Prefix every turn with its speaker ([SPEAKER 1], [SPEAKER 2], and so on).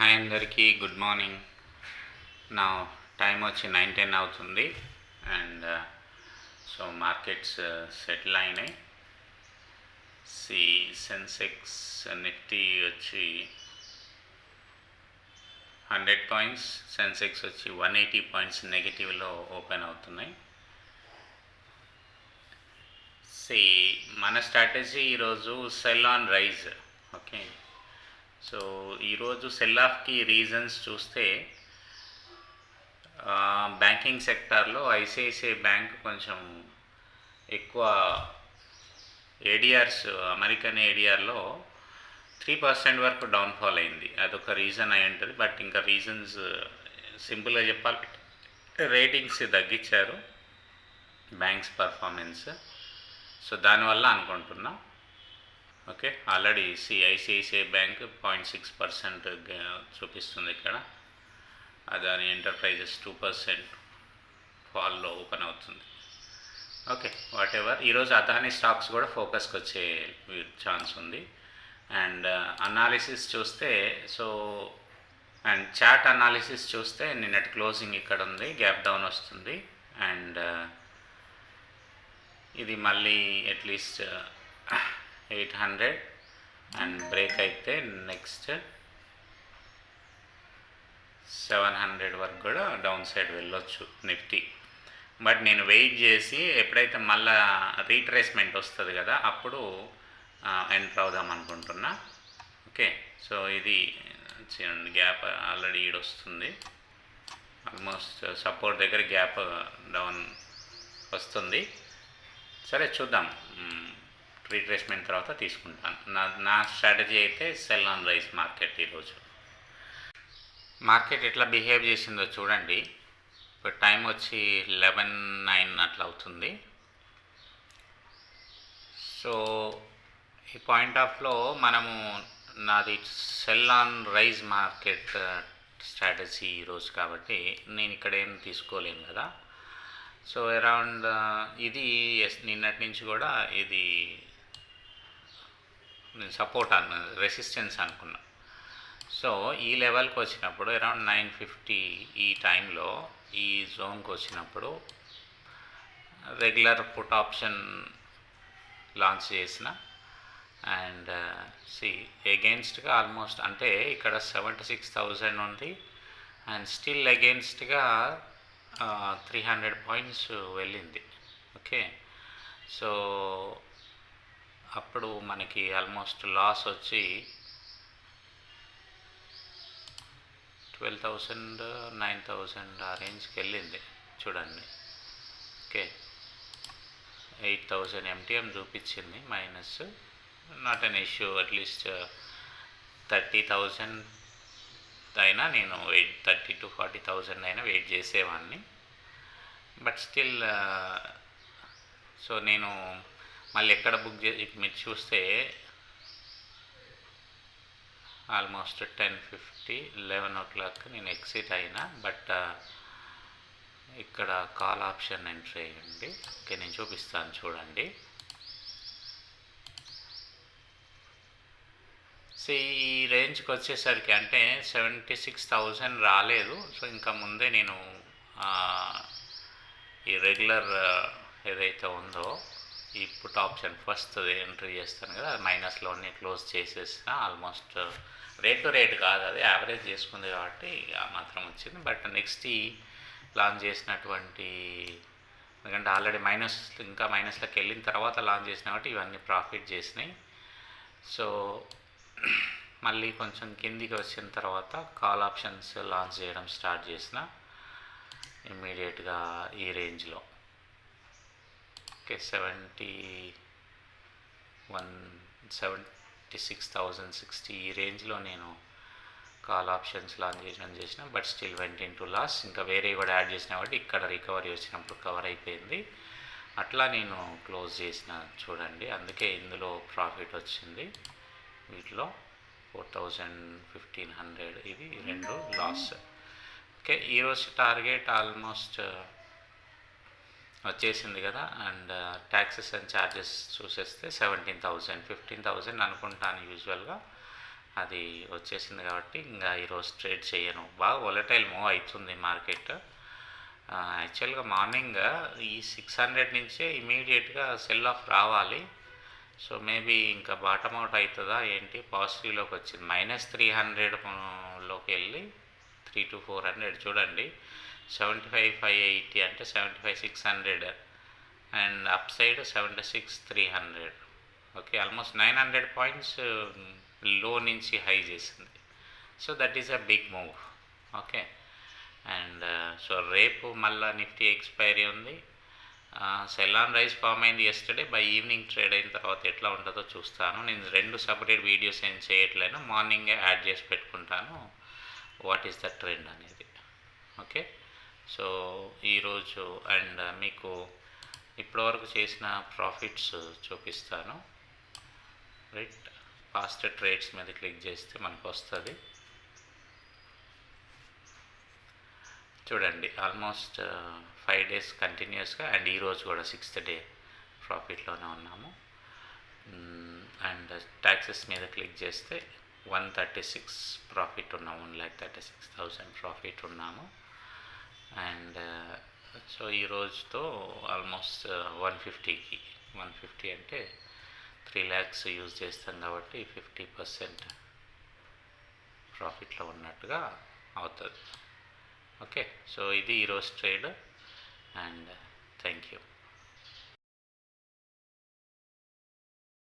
[SPEAKER 1] Hi అందరికీ good morning. నా time వచ్చి 9:10 అవుతుంది. అండ్ సో మార్కెట్స్ సెటిల్ అయినాయి. సెన్సెక్స్ నిఫ్టీ వచ్చి 100 పాయింట్స్, సెన్సెక్స్ వచ్చి 180 పాయింట్స్ నెగిటివ్లో ఓపెన్ అవుతున్నాయి. మన స్ట్రాటజీ ఈరోజు sell on rise. Okay, so ఈరోజు సెల్ ఆఫ్కి రీజన్స్ చూస్తే బ్యాంకింగ్ సెక్టార్లో ఐసిఐసిఐ బ్యాంక్ కొంచెం ఎక్కువ ఏడిఆర్స్, అమెరికన్ ఏడిఆర్లో 3% వరకు డౌన్ఫాల్ అయింది. అదొక రీజన్ అయి ఉంటుంది. బట్ ఇంకా రీజన్స్ సింపుల్గా చెప్పాలి, రేటింగ్స్ తగ్గించారు బ్యాంక్స్ పర్ఫార్మెన్స్. సో దానివల్ల అనుకుంటున్నా. ఓకే, ఆల్రెడీ ఐసిఐసిఐ బ్యాంక్ 0.6% చూపిస్తుంది ఇక్కడ. అదాని ఎంటర్ప్రైజెస్ 2% ఫాల్లో ఓపెన్ అవుతుంది. Okay, what ever. ఈరోజు అదాని స్టాక్స్ కూడా ఫోకస్కి వచ్చే ఛాన్స్ ఉంది. అండ్ అనాలిసిస్ చూస్తే అండ్ చార్ట్ అనాలిసిస్ చూస్తే నిన్నటి క్లోజింగ్ ఇక్కడ ఉంది, గ్యాప్ డౌన్ వస్తుంది. అండ్ ఇది మళ్ళీ అట్లీస్ట్ 800 అండ్ బ్రేక్ అయితే నెక్స్ట్ 700 వరకు కూడా డౌన్ సైడ్ వెళ్ళొచ్చు నిఫ్టీ. బట్ నేను వెయిట్ చేసి ఎప్పుడైతే మళ్ళా రీట్రేస్మెంట్ వస్తుంది కదా అప్పుడు ఎంటర్ అవుదాం అనుకుంటున్నా. ఓకే, సో ఇది గ్యాప్ ఆల్రెడీ ఈడొస్తుంది, ఆల్మోస్ట్ సపోర్ట్ దగ్గర గ్యాప్ డౌన్ వస్తుంది. సరే చూద్దాం, రీట్రేస్మెంట్ తర్వాత తీసుకుంటాను. నా స్ట్రాటజీ అయితే సెల్ ఆన్ రైజ్ మార్కెట్. ఈరోజు మార్కెట్ ఎట్లా బిహేవ్ చేసిందో చూడండి. ఇప్పుడు టైం వచ్చి 11:09 అట్లా అవుతుంది. సో ఈ పాయింట్ ఆఫ్లో మనము నాది sell on rise market strategy ఈరోజు కాబట్టి నేను ఇక్కడ ఏం తీసుకోలేను కదా. సో అరౌండ్ ఇది నిన్నటి నుంచి కూడా ఇది నేను సపోర్ట్ రెసిస్టెన్స్ అనుకున్నా. సో ఈ లెవెల్కి వచ్చినప్పుడు అరౌండ్ 950 ఈ టైంలో ఈ జోన్కి వచ్చినప్పుడు రెగ్యులర్ పుట్ ఆప్షన్ లాంచ్ చేసిన. అండ్ అగెయిన్స్ట్గా ఆల్మోస్ట్ అంటే ఇక్కడ 76,000 ఉంది. అండ్ స్టిల్ అగెయిన్స్ట్గా 300 పాయింట్స్ వెళ్ళింది. ఓకే, సో అప్పుడు మనకి ఆల్మోస్ట్ లాస్ వచ్చి 12,000 9,000 ఆ రేంజ్కి వెళ్ళింది చూడండి. ఓకే, 8,000 ఎంటీఎం చూపించింది minus. Not an issue, at least 30,000 అయినా నేను 30,000 to 40,000 అయినా వెయిట్ చేసేవాడిని. బట్ స్టిల్ సో నేను మళ్ళీ ఎక్కడ బుక్ చేసి మీరు చూస్తే ఆల్మోస్ట్ 10:50 11 o'clock నేను ఎగ్జిట్ అయినా. బట్ ఇక్కడ కాల్ ఆప్షన్ ఎంట్రీ అయ్యండి. ఓకే, నేను చూపిస్తాను చూడండి. ఈ రేంజ్కి వచ్చేసరికి అంటే 76,000 రాలేదు. సో ఇంకా ముందే నేను ఈ రెగ్యులర్ ఏదైతే ఉందో ఈ పుట్ ఆప్షన్ ఫస్ట్ ఎంట్రీ చేస్తాను కదా, అది మైనస్లోనే క్లోజ్ చేసేసిన. ఆల్మోస్ట్ రేట్ టు రేట్ కాదు, అది యావరేజ్ చేసుకుంది కాబట్టి ఆ మాత్రం వచ్చింది. బట్ నెక్స్ట్ ఈ లాంచ్ చేసినటువంటి, ఎందుకంటే ఆల్రెడీ ఇంకా మైనస్లోకి వెళ్ళిన తర్వాత లాంచ్ చేసిన కాబట్టి ఇవన్నీ ప్రాఫిట్ చేసినాయి. సో మళ్ళీ కొంచెం కిందికి వచ్చిన తర్వాత కాల్ ఆప్షన్స్ లాంచ్ చేయడం స్టార్ట్ చేసిన ఇమ్మీడియట్గా ఈ రేంజ్లో. ఓకే, 76,060 ఈ రేంజ్లో నేను కాల్ ఆప్షన్స్ లాంచ్ చేసిన. But still went into loss. ఇంకా వేరే కూడా యాడ్ చేసిన కాబట్టి ఇక్కడ రికవరీ వచ్చినప్పుడు కవర్ అయిపోయింది. అట్లా నేను క్లోజ్ చేసిన చూడండి. అందుకే ఇందులో ప్రాఫిట్ వచ్చింది. వీటిలో 4,000 1,500 ఇది రెండు లాస్. ఓకే, ఈరోజు టార్గెట్ ఆల్మోస్ట్ వచ్చేసింది కదా. అండ్ ట్యాక్సెస్ అండ్ ఛార్జెస్ చూసేస్తే 17,000 15,000 అనుకుంటాను యూజువల్గా. అది వచ్చేసింది కాబట్టి ఇంకా ఈరోజు ట్రేడ్ చేయను. బాగా వొలటైల్ మూవ్ అవుతుంది మార్కెట్. యాక్చువల్గా మార్నింగ్ ఈ 600 నుంచే ఇమీడియట్గా సెల్ ఆఫ్ రావాలి. సో మేబీ ఇంకా బాటమ్ అవుట్ అవుతుందా ఏంటి, పాజిటివ్లోకి వచ్చింది. -300లోకి వెళ్ళి 3 to 400 చూడండి. 75,580 అంటే 75,600 and upside 76,300. Okay, almost 900 points లో నుంచి హై చేసింది. So that is a big move. Okay, and so రేపు మళ్ళీ నిఫ్టీ ఎక్స్పైరీ ఉంది. సెల్ ఆన్ రైజ్ ఫామ్ అయింది ఎస్టర్డే. బై ఈవినింగ్ ట్రేడ్ అయిన తర్వాత ఎట్లా ఉంటుందో చూస్తాను. నేను 2 సపరేట్ వీడియోస్ ఏం చేయట్లేను, మార్నింగే యాడ్ చేసి పెట్టుకుంటాను వాట్ ఈస్ ద ట్రెండ్ అనేది. ఓకే, సో ఈరోజు అండ్ మీకు ఇప్పటివరకు చేసిన ప్రాఫిట్స్ చూపిస్తాను. రైట్, ఫాస్ట్ ట్రేడ్స్ మీద క్లిక్ చేస్తే మనకు వస్తుంది. చూడండి, ఆల్మోస్ట్ 5 days కంటిన్యూస్గా అండ్ ఈరోజు కూడా 6th డే ప్రాఫిట్లోనే ఉన్నాము. అండ్ ట్యాక్సెస్ మీద క్లిక్ చేస్తే 136 ప్రాఫిట్ ఉన్నాము, 1,36,000 ప్రాఫిట్ ఉన్నాము. అండ్ సో ఈ రోజుతో ఆల్మోస్ట్ 150 అంటే 3 lakhs యూజ్ చేస్తాం కాబట్టి 50% ప్రాఫిట్లో ఉన్నట్టుగా అవుతుంది. ఓకే, సో ఇది ఈరోజు ట్రేడ్ అండ్ థ్యాంక్ యూ.